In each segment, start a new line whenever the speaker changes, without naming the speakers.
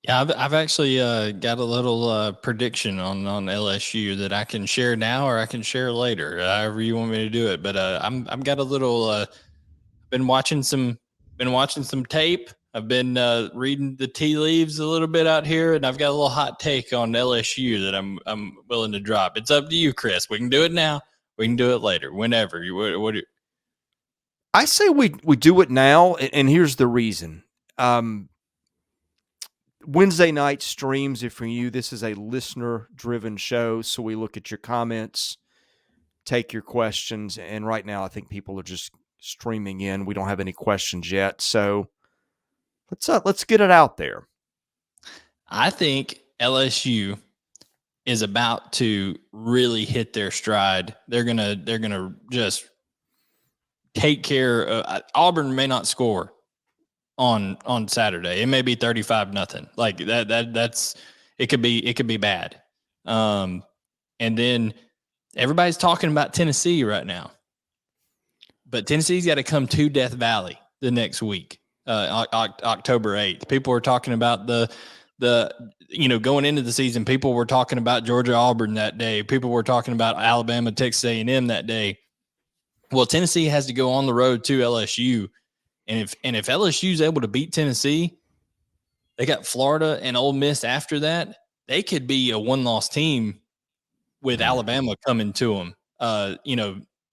Yeah, I've actually got a little prediction on LSU that I can share now or I can share later, however you want me to do it. But I've got a little been watching some tape. I've been reading the tea leaves a little bit out here, and I've got a little hot take on LSU that I'm willing to drop. It's up to you, Chris. We can do it now. We can do it later, whenever.
I say we do it now, and here's the reason. Wednesday night streams, if for you, this is a listener-driven show, so we look at your comments, take your questions, and right now I think people are just streaming in. We don't have any questions yet, so let's get it out there.
I think LSU is about to really hit their stride. They're gonna just take care of Auburn. May not score on Saturday. It may be 35-0. Like that's it could be bad. And then everybody's talking about Tennessee right now. But Tennessee's got to come to Death Valley the next week, October 8th. People were talking about the going into the season, people were talking about Georgia Auburn that day. People were talking about Alabama Texas A&M that day. Well, Tennessee has to go on the road to LSU, and if LSU is able to beat Tennessee, they got Florida and Ole Miss after that. They could be a one-loss team with Alabama coming to them.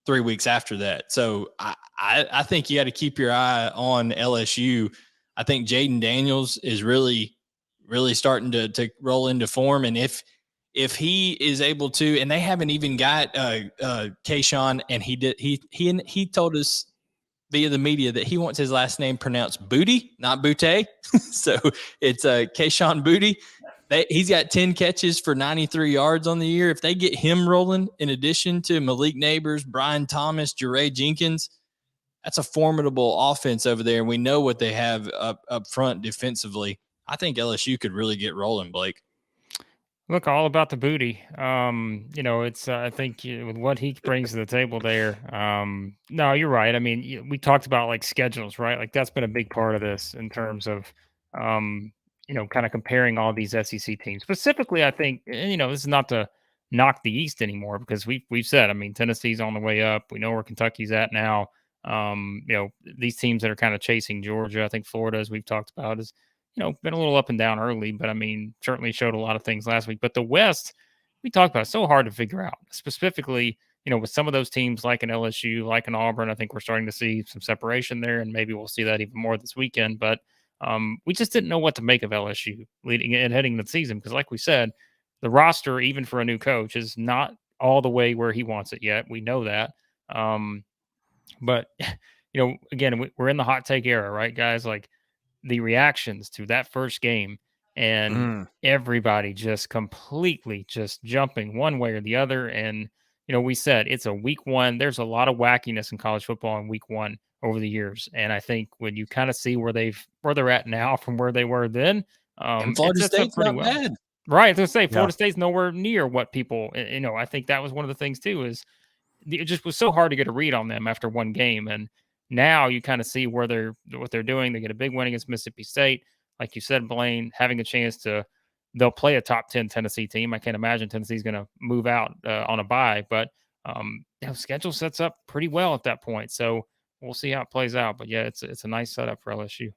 3 weeks after that. So I think you got to keep your eye on LSU. I think Jaden Daniels is really starting to roll into form, and if he is able to, and they haven't even got Kayshawn, and he told us via the media that he wants his last name pronounced Booty, not Boutte. So it's Kayshawn Booty. He's got 10 catches for 93 yards on the year. If they get him rolling, in addition to Malik Neighbors, Brian Thomas, Jeray Jenkins, that's a formidable offense over there. And we know what they have up front defensively. I think LSU could really get rolling, Blake.
Look, all about the booty. It's I think with what he brings to the table there. No, you're right. I mean, we talked about like schedules, right? Like that's been a big part of this in terms of, kind of comparing all these SEC teams. Specifically, I think this is not to knock the East anymore because we've said, I mean, Tennessee's on the way up. We know where Kentucky's at now. These teams that are kind of chasing Georgia. I think Florida, as we've talked about, is been a little up and down early, but I mean, certainly showed a lot of things last week. But the West, we talked about, it's so hard to figure out, specifically, with some of those teams like an LSU, like an Auburn. I think we're starting to see some separation there, and maybe we'll see that even more this weekend. But we just didn't know what to make of LSU leading and heading into the season because, like we said, the roster, even for a new coach, is not all the way where he wants it yet. We know that. But, again, we're in the hot take era, right, guys? Like, the reactions to that first game and everybody just completely just jumping one way or the other. And, we said it's a week one. There's a lot of wackiness in college football in week one over the years. And I think when you kind of see where they're at now from where they were then,
And
it
Florida
sets up
State's
pretty
not
well.
bad.
Right. I was going to say, Florida State's nowhere near what people, I think that was one of the things too, is it just was so hard to get a read on them after one game. And now you kind of see what they're doing. They get a big win against Mississippi State. Like you said, Blayne, having a chance they'll play a top 10 Tennessee team. I can't imagine Tennessee's going to move out on a bye, but schedule sets up pretty well at that point. So we'll see how it plays out. But yeah, it's a nice setup for LSU.